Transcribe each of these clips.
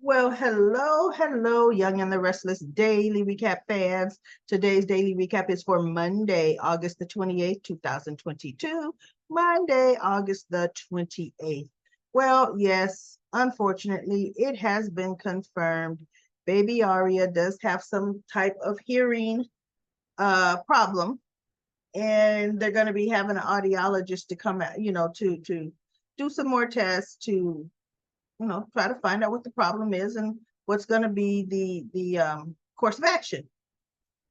Well, hello, Young and the Restless Daily Recap fans. Today's daily recap is for Monday, August the 28th, 2022. Monday, August the 28th. Well, yes, unfortunately, it has been confirmed. Baby Aria does have some type of hearing problem, and they're going to be having an audiologist to come out, to do some more tests to try to find out what the problem is and what's going to be the course of action.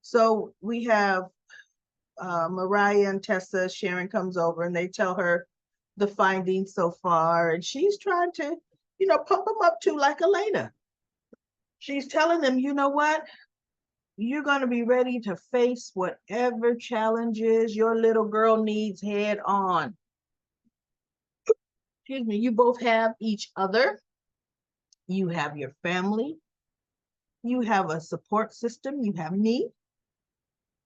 So we have Mariah and Tessa. Sharon comes over and they tell her the findings so far, and she's trying to, pump them up to like Elena. She's telling them, you know what? You're going to be ready to face whatever challenges your little girl needs head on. Excuse me. You both have each other. You have your family. You have a support system. You have me.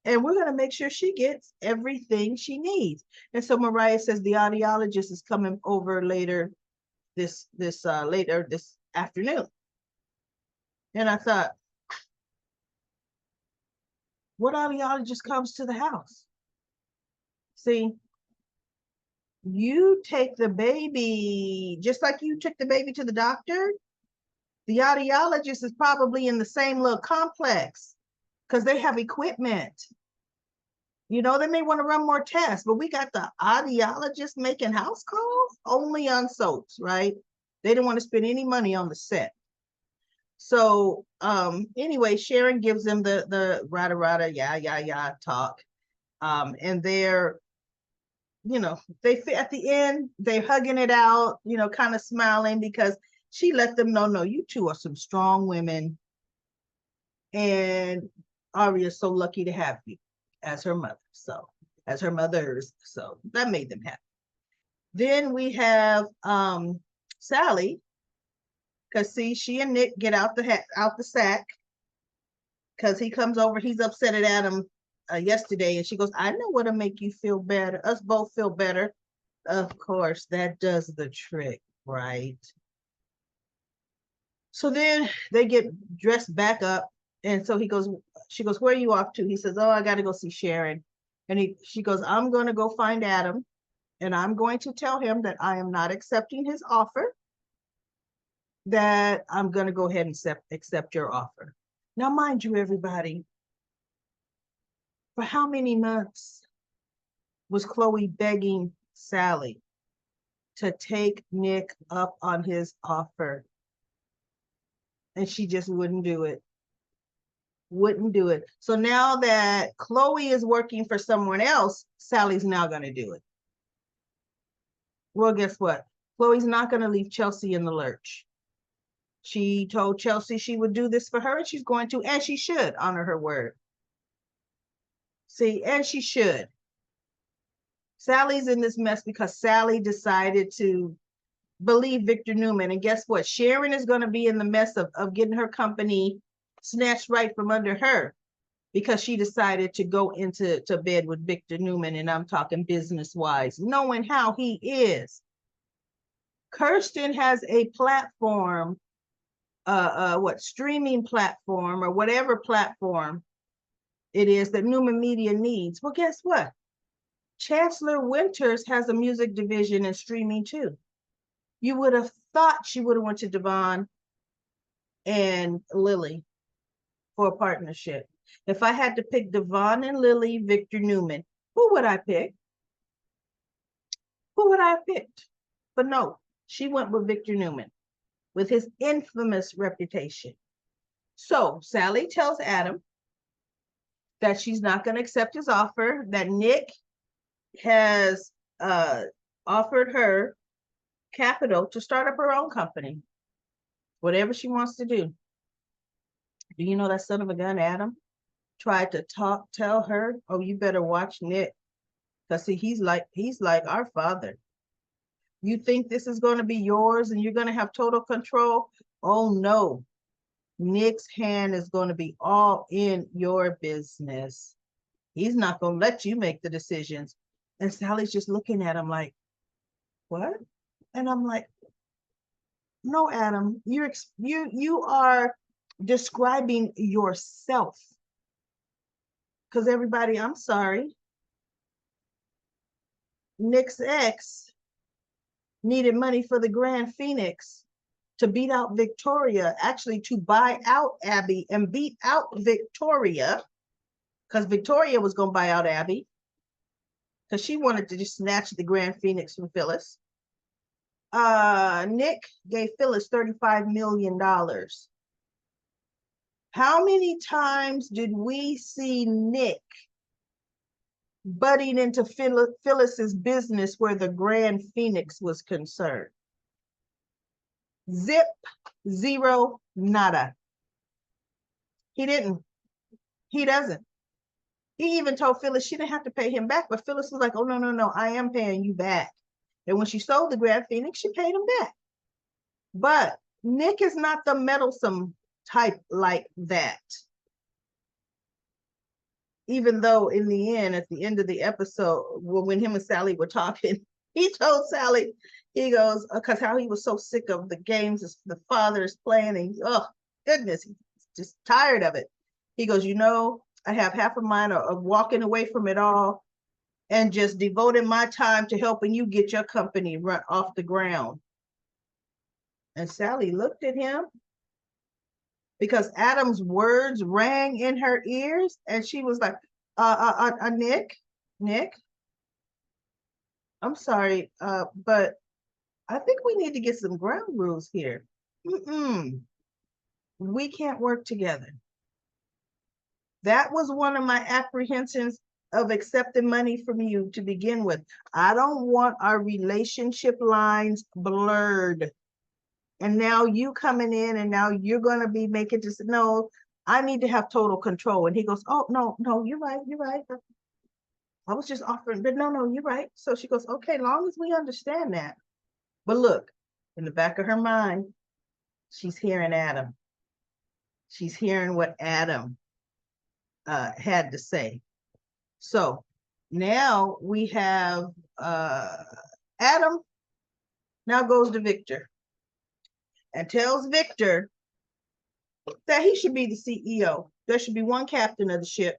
And we're going to make sure she gets everything she needs. And so Mariah says the audiologist is coming over later this afternoon. And I thought, what audiologist comes to the house? See, you take the baby, just like you took the baby to the doctor, the audiologist is probably in the same little complex because they have equipment. They may want to run more tests, but we got the audiologist making house calls only on soaps, right? They didn't want to spend any money on the set. So anyway, Sharon gives them the rada yeah talk. And they're, they at the end, they're hugging it out, kind of smiling because she let them know, no, you two are some strong women. And Aria is so lucky to have you as her mother. So as her mothers. So that made them happy. Then we have Sally, because see, she and Nick get out the sack because he comes over, he's upset at Adam yesterday, and she goes, I know what'll make you feel better, us both feel better. Of course, that does the trick, right? So then they get dressed back up, and so she goes, where are you off to? He says, oh, I got to go see Sharon. And she goes, I'm going to go find Adam, and I'm going to tell him that I am not accepting his offer, that I'm going to go ahead and accept your offer. Now, mind you, everybody, for how many months was Chloe begging Sally to take Nick up on his offer? And she just wouldn't do it. Wouldn't do it. So now that Chloe is working for someone else, Sally's now going to do it. Well, guess what? Chloe's not going to leave Chelsea in the lurch. She told Chelsea she would do this for her, and she's going to, and she should honor her word. See, and she should. Sally's in this mess because Sally decided to believe Victor Newman. And guess what? Sharon is going to be in the mess of getting her company snatched right from under her because she decided to go into bed with Victor Newman. And I'm talking business-wise, knowing how he is. Kirsten has a platform, streaming platform or whatever platform it is that Newman Media needs. Well, guess what? Chancellor Winters has a music division and streaming too. You would have thought she would have went to Devon and Lily for a partnership. If I had to pick Devon and Lily, Victor Newman, who would I pick? Who would I have picked? But no, she went with Victor Newman with his infamous reputation. So Sally tells Adam that she's not going to accept his offer, that Nick has offered her capital to start up her own company, whatever she wants to do. Do you know that son of a gun, Adam, tried to tell her, oh, you better watch Nick, because see, he's like our father. You think this is going to be yours and you're going to have total control? Oh no, Nick's hand is going to be all in your business. He's not going to let you make the decisions. And Sally's just looking at him like, what? And I'm like, No, Adam, you are describing yourself. Because everybody, I'm sorry, Nick's ex needed money for the Grand Phoenix to beat out Victoria, actually to buy out Abby and beat out Victoria, because Victoria was going to buy out Abby because she wanted to just snatch the Grand Phoenix from Phyllis. Nick gave Phyllis $35 million. How many times did we see Nick butting into Phyllis's business where the Grand Phoenix was concerned? Zip, zero, nada. He didn't. He doesn't. He even told Phyllis she didn't have to pay him back, but Phyllis was like, oh, no, no, no, I am paying you back. And when she sold the Grand Phoenix, she paid him back. But Nick is not the meddlesome type like that. Even though in the end, at the end of the episode, when him and Sally were talking, he told Sally, he goes, because how he was so sick of the games the father is playing, and oh goodness, he's just tired of it. He goes, you know, I have half of mine of walking away from it all and just devoting my time to helping you get your company run off the ground. And Sally looked at him because Adam's words rang in her ears, and she was like, Nick, I'm sorry, but I think we need to get some ground rules here. We can't work together. That was one of my apprehensions of accepting money from you to begin with. I don't want our relationship lines blurred. And now you coming in and now you're going to be making this. No, I need to have total control. And he goes, oh, no, you're right. I was just offering, but no, you're right. So she goes, okay, long as we understand that. But look, in the back of her mind, she's hearing Adam. She's hearing what Adam had to say. So now we have Adam now goes to Victor and tells Victor that he should be the CEO. There should be one captain of the ship.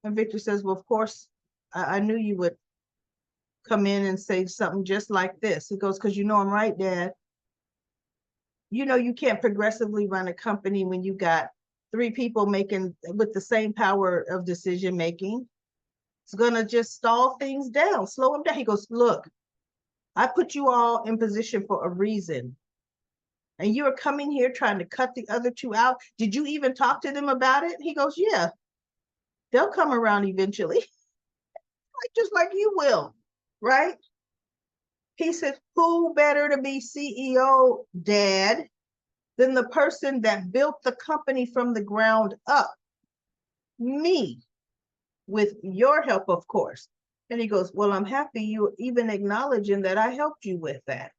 And Victor says, well, of course, I knew you would come in and say something just like this. He goes, because you know I'm right, Dad. You know you can't progressively run a company when you got three people making with the same power of decision making. It's gonna just stall things down, slow them down. He goes, look, I put you all in position for a reason. And you are coming here trying to cut the other two out. Did you even talk to them about it? He goes, yeah, they'll come around eventually. Just like you will, right? He said, who better to be CEO, Dad, than the person that built the company from the ground up? Me, with your help, of course. And he goes, well, I'm happy you even acknowledging that I helped you with that,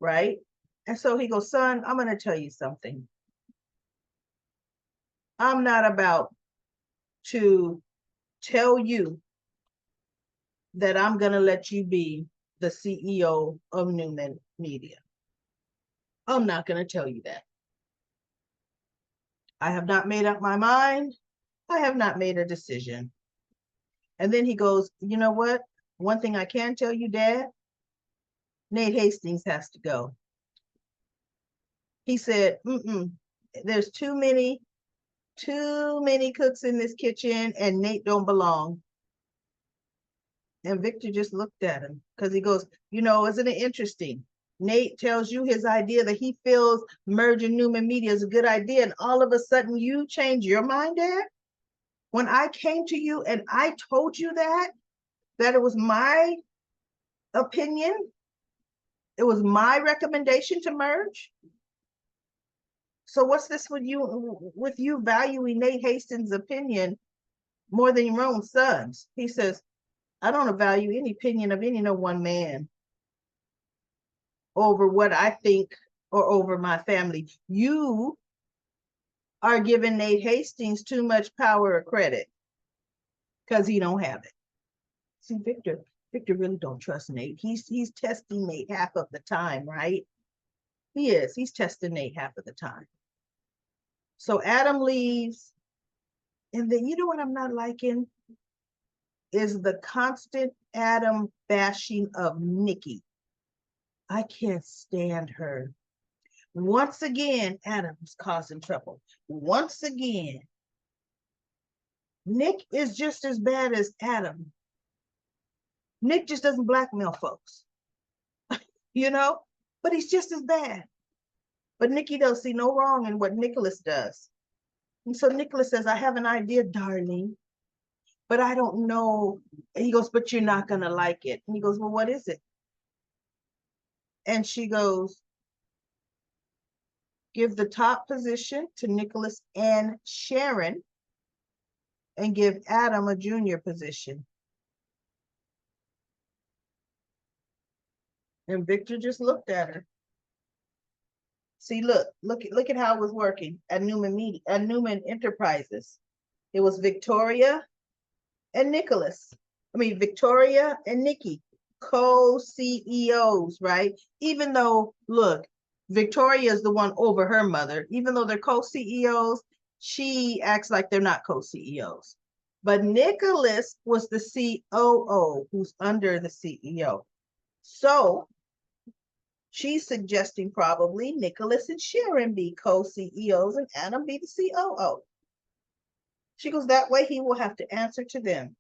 right? And so he goes, son, I'm going to tell you something. I'm not about to tell you that I'm going to let you be the CEO of Newman Media. I'm not going to tell you that. I have not made up my mind. I have not made a decision. And then he goes, you know what? One thing I can tell you, Dad, Nate Hastings has to go. He said, there's too many cooks in this kitchen and Nate don't belong. And Victor just looked at him because he goes, you know, isn't it interesting? Nate tells you his idea that he feels merging Newman Media is a good idea. And all of a sudden you change your mind, Dad? When I came to you and I told you that it was my opinion, it was my recommendation to merge. So what's this with you valuing Nate Hastings' opinion more than your own son's? He says, I don't value any opinion of any one man over what I think or over my family. You are giving Nate Hastings too much power or credit because he don't have it. See, Victor Victor really don't trust Nate. He's testing Nate half of the time, right? He is. He's testing Nate half of the time. So Adam leaves. And then you know what I'm not liking is the constant Adam bashing of Nikki. I can't stand her. Once again, Adam's causing trouble. Once again, Nick is just as bad as Adam. Nick just doesn't blackmail folks, you know, but he's just as bad. But Nikki don't see no wrong in what Nicholas does. And so Nicholas says, I have an idea, darling, but I don't know. And he goes, but you're not going to like it. And he goes, well, what is it? And she goes, give the top position to Nicholas and Sharon and give Adam a junior position. And Victor just looked at her. See, look at how it was working at Newman Enterprises. It was Victoria and Nicholas. Victoria and Nikki, co-CEOs, right? Even though, look, Victoria is the one over her mother. Even though they're co-CEOs, she acts like they're not co-CEOs. But Nicholas was the COO who's under the CEO. So she's suggesting probably Nicholas and Sharon be co-CEOs and Adam be the COO. She goes, that way he will have to answer to them.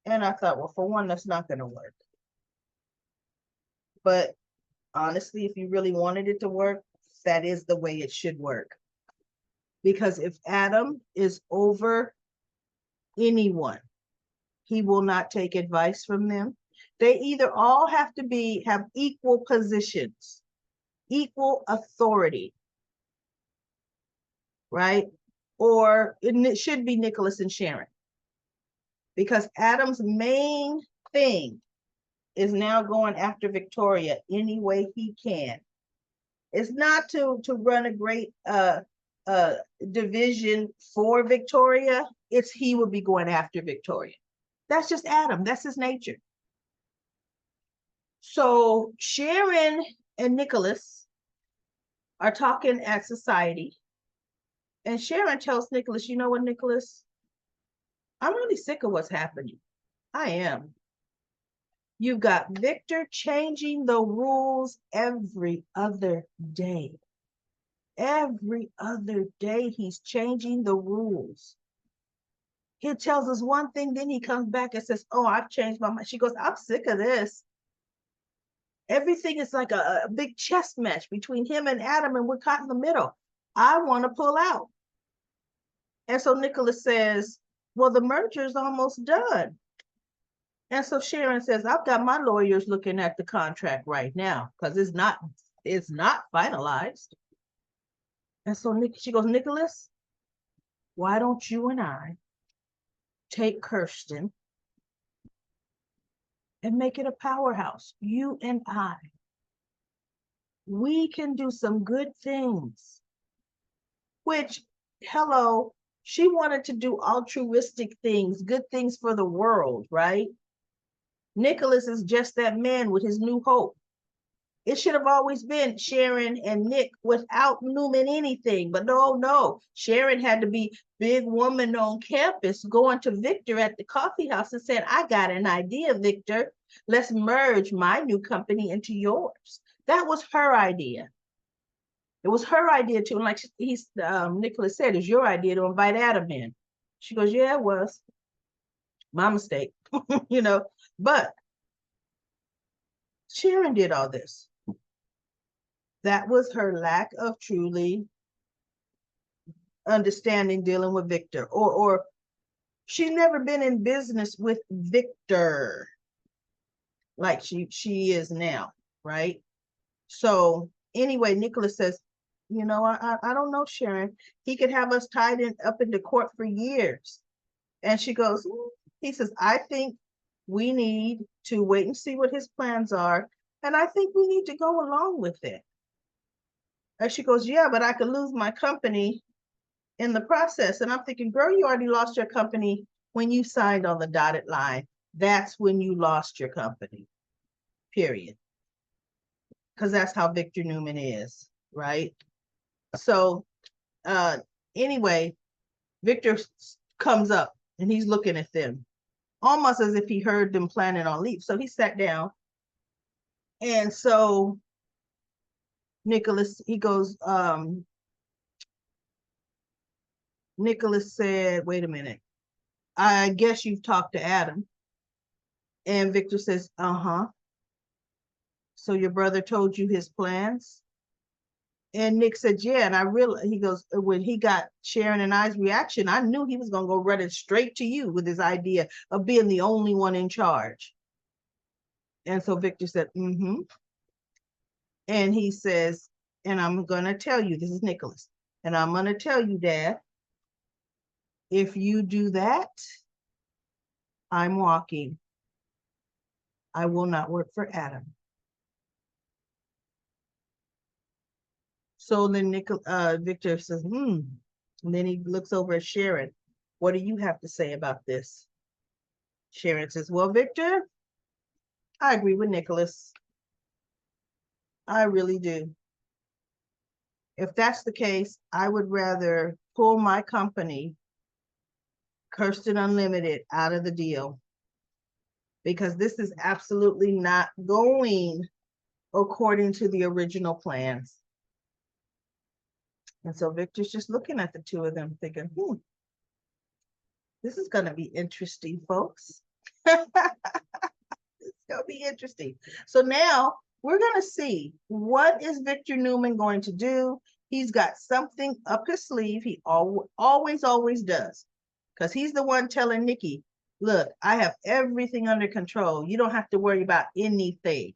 And I thought, well, for one, that's not going to work. But honestly, if you really wanted it to work, that is the way it should work. Because if Adam is over anyone, he will not take advice from them. They either all have to have equal positions, equal authority, right? Or it should be Nicholas and Sharon. Because Adam's main thing is now going after Victoria any way he can. It's not to run a great division for Victoria. It's he will be going after Victoria. That's just Adam. That's his nature. So Sharon and Nicholas are talking at society. And Sharon tells Nicholas, you know what, Nicholas? I'm really sick of what's happening. I am. You've got Victor changing the rules every other day. Every other day, he's changing the rules. He tells us one thing, then he comes back and says, oh, I've changed my mind. She goes, I'm sick of this. Everything is like a big chess match between him and Adam, and we're caught in the middle. I want to pull out. And so Nicholas says, well, the merger is almost done. And so Sharon says, I've got my lawyers looking at the contract right now because it's not finalized. And so she goes, Nicholas, why don't you and I take Kirsten and make it a powerhouse? You and I. We can do some good things. Which, hello, she wanted to do altruistic things, good things for the world, right? Nicholas is just that man with his new hope. It should have always been Sharon and Nick without Newman anything. But no. Sharon had to be big woman on campus going to Victor at the coffee house and saying, I got an idea, Victor. Let's merge my new company into yours. That was her idea. It was her idea too. And like Nicholas said, it's your idea to invite Adam in. She goes, yeah, it was. My mistake, But Sharon did all this. That was her lack of truly understanding dealing with Victor, or she's never been in business with Victor like she is now, right? So anyway, Nicholas says, I don't know, Sharon. He could have us tied up into court for years. And she goes, he says, I think we need to wait and see what his plans are. And I think we need to go along with it. And she goes, yeah, but I could lose my company in the process. And I'm thinking, girl, you already lost your company when you signed on the dotted line. that's when you lost your company, period. Because that's how Victor Newman is, right? So, uh, anyway, Victor comes up and he's looking at them almost as if he heard them planning on leave. So he sat down. And so Nicholas, he goes, Nicholas said, wait a minute. I guess you've talked to Adam. And Victor says, uh-huh. So your brother told you his plans? And Nick said, yeah. And I really, he goes, when he got Sharon and I's reaction, I knew he was going to go running straight to you with his idea of being the only one in charge. And so Victor said, mm-hmm. And he says, and I'm going to tell you, this is Nicholas, and I'm going to tell you, Dad, if you do that, I'm walking. I will not work for Adam. So then Victor says, And then he looks over at Sharon. What do you have to say about this? Sharon says, well, Victor, I agree with Nicholas. I really do. If that's the case, I would rather pull my company, Kirsten Unlimited, out of the deal, because this is absolutely not going according to the original plans. And so Victor's just looking at the two of them thinking, this is going to be interesting, folks. It's going to be interesting. So now we're going to see, what is Victor Newman going to do? He's got something up his sleeve. He always does, because he's the one telling Nikki, look, I have everything under control. You don't have to worry about anything.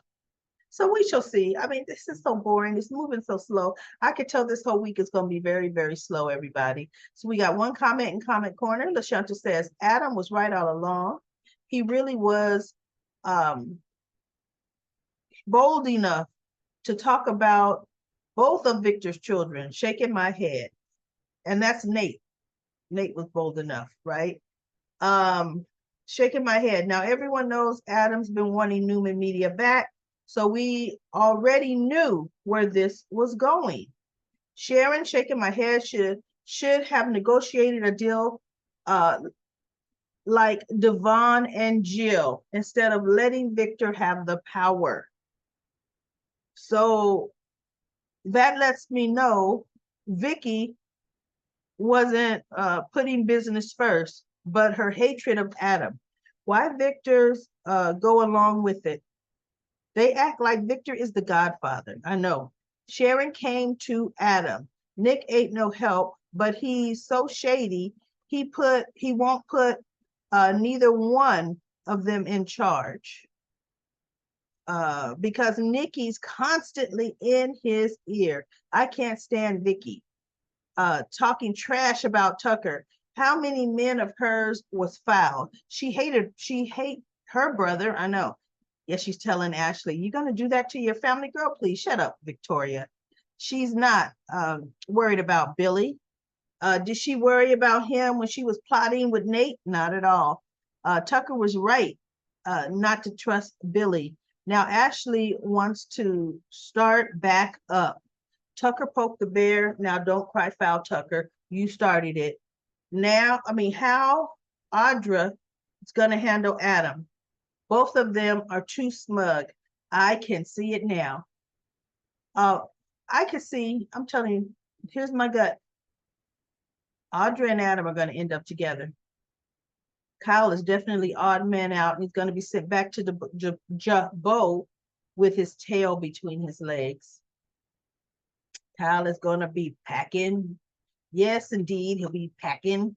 So we shall see. I mean, this is so boring. It's moving so slow. I could tell this whole week is going to be very, very slow, everybody. So we got one comment in Comment Corner. LaShanta says, Adam was right all along. He really was bold enough to talk about both of Victor's children, shaking my head. And that's Nate. Nate was bold enough, right? Shaking my head. Now, everyone knows Adam's been wanting Newman Media back. So we already knew where this was going. Sharon, shaking my head, should have negotiated a deal like Devon and Jill, instead of letting Victor have the power. So that lets me know Vicky wasn't putting business first, but her hatred of Adam. Why Victor's go along with it? They act like Victor is the godfather. I know. Sharon came to Adam. Nick ain't no help, but he's so shady. He won't put neither one of them in charge. Because Nikki's constantly in his ear. I can't stand Vicky talking trash about Tucker. How many men of hers was foul? She hate her brother. I know. Yes, she's telling Ashley, you're going to do that to your family, girl? Please shut up, Victoria. She's not worried about Billy. Did she worry about him when she was plotting with Nate? Not at all. Tucker was right not to trust Billy. Now Ashley wants to start back up. Tucker poked the bear. Now don't cry foul, Tucker. You started it. Now, I mean, how Audra is going to handle Adam? Both of them are too smug. I can see it now. I can see, I'm telling you, here's my gut. Audra and Adam are going to end up together. Kyle is definitely odd man out, and he's going to be sent back to the Jabot with his tail between his legs. Kyle is going to be packing. Yes, indeed, he'll be packing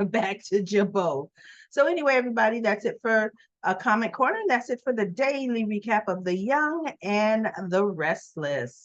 back to Jabot. So anyway, everybody, that's it for a Comment Corner. That's it for the daily recap of The Young and the Restless.